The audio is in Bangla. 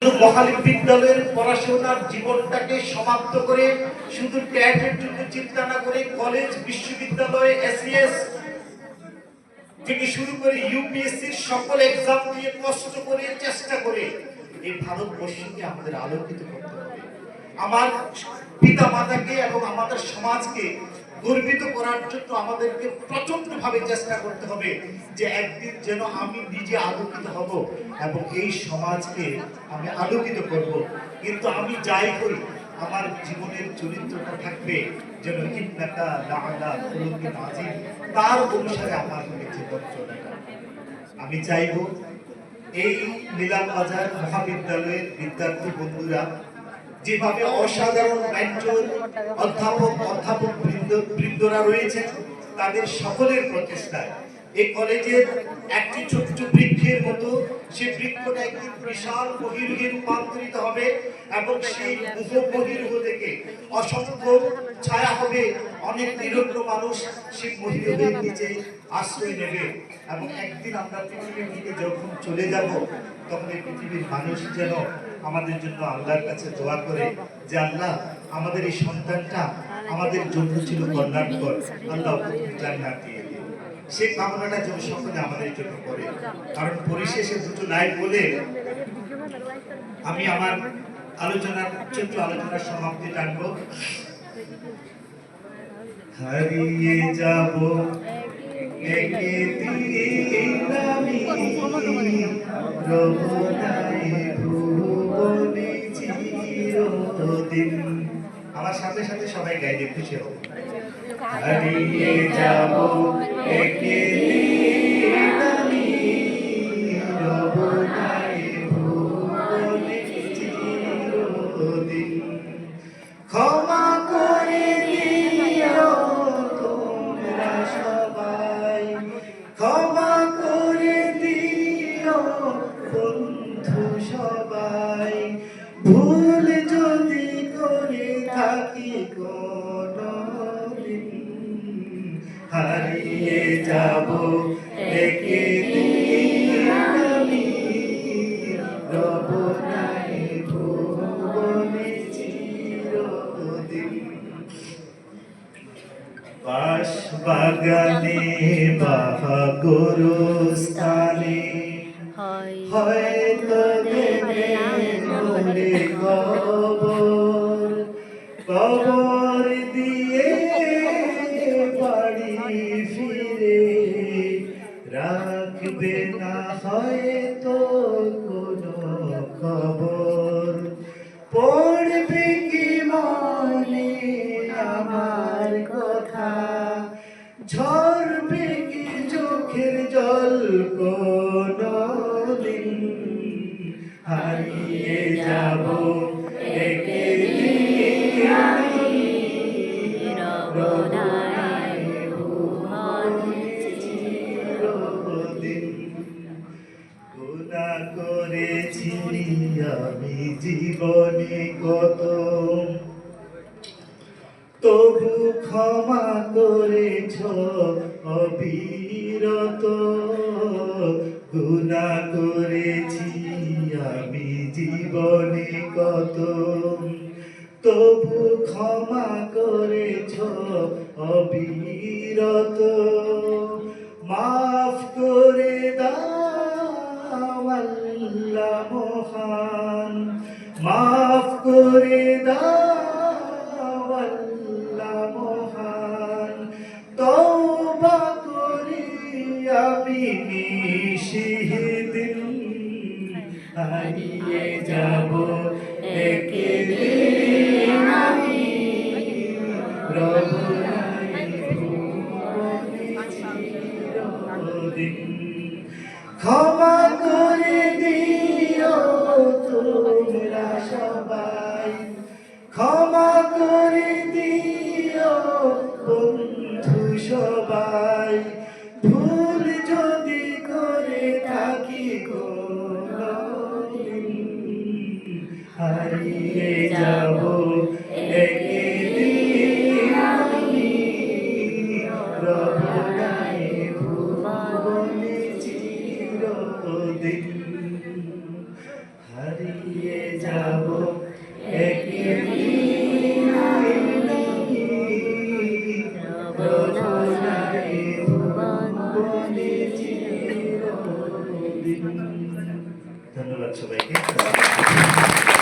মহাবিদ্যালয়ের পড়াশোনার জীবনটাকে সমাপ্ত করে শুধু ট্যাটের জন্য চিন্তা না করে কলেজ বিশ্ববিদ্যালয়ে এসএস থেকে শুরু করে ইউপিএসসির সকল এক্সাম দিয়ে কষ্ট করে চেষ্টা করে এই ভারতবর্ষকে আমাদের আলোকিত করতে হবে। আমার পিতা মাতাকে এবং আমাদের সমাজকে গর্বিত করার জন্য আমাদেরকে প্রচন্ডভাবে চেষ্টা করতে হবে যে একদিন যেন আমি নিজে আলোকিত হব এবং এই সমাজকে আমি আলোকিত করব। কিন্তু আমি যাই করি আমার জীবনের চরিত্রটা থাকবে যেন ইন্নাকা লাআলা খুলুকিন আযীম, তার অনুসারে আমার জীবন চলে। আমি চাইব এই নীলামবাজার মহাবিদ্যালয়ের বিদ্যার্থী বন্ধুরা যেভাবে অসাধারণ মেন্টর অধ্যাপক বৃন্দরা রয়েছেন তাদের সকলের প্রচেষ্টায় এই কলেজের একটি ছোট্ট বৃক্ষের মতো সে বৃক্ষটা একদিন বিশাল বহির্ভূতে রূপান্তরিত হবে এবং সেই বহির্ভূ থেকে অসংখ্য ছায়া হবে, অনেক নিরন্ন মানুষ সেই বহির্ভূতের নিচে আশ্রয় নেবে এবং একদিন আমরা পৃথিবীর দিকে যখন চলে যাব তখন এই পৃথিবীর মানুষ যেন আমাদের জন্য আল্লাহর কাছে দোয়া করে যে আল্লাহ আমাদের এই সন্তানটা আমাদের জন্য ছিল কল্যাণকর, আল্লাহ জান্নাত দিয়ে দিন। সেই কামনাটা যেন সকলে আমাদের জন্য করে। কারণ পরিশেষে দুটো লাইন বলে আমি আমার ছোট্ট আলোচনার সমাপ্তি টানবো। হারিয়ে যাব একদিন আমি রবনায় ভুবনে চিরদিন। আমার সাথে সাথে সবাই গাইলে খুশি হব। হারিয়ে যাব একদিন আমি রবনায় ভুবনে চিরদিন। ক্ষমা করে দিও তোমরা সবাই, ক্ষমা করে দিও বন্ধু সবাই, ভুল যদি করে থাকি কোনদিন। হারিয়ে যাব একদিন আমি রবনায় ভুবনে চিরদিন। বাঁশ বাগানে বাহাগরস্থানে হয়তো দেবে বলে কবর দিয়ে বাড়ি ফিরে রাখবে না হয়তো কোনো খবর। পড়বে কি মনে আমার কথা, ঝরবে কি চোখের জল কোনদিন। হারিয়ে যাব একদিন আমি রবনায় ভুবনে চিরদিন। গুনাহ করেছি আমি জীবনে কত, তবু ক্ষমা করেছ অবিরত। গুনাহ করেছি আমি জীবনে কত, তবু ক্ষমা করেছ অবিরত। মাফ করে দাও আল্লাহ মহান, মাফ করে দাও আল্লাহ মহান। তওবা করি আমি নিশিদিন, হারিয়ে যাব একদিন আমি রবনায় ভুবনে চিরদিন। ক্ষমা করে দিও তোমরা সবাই, ক্ষমা করে দিও বন্ধু সবাই, ভুল যদি করে থাকি কোনদিন। হারিয়ে যাব একদিন আমি রবনায় ভুবনে চিরদিন। হারিয়ে হারিয়ে যাব একদিন I love you রচনায় ভুবন বনে চিরদিন। ধন্যবাদ সবাইকে।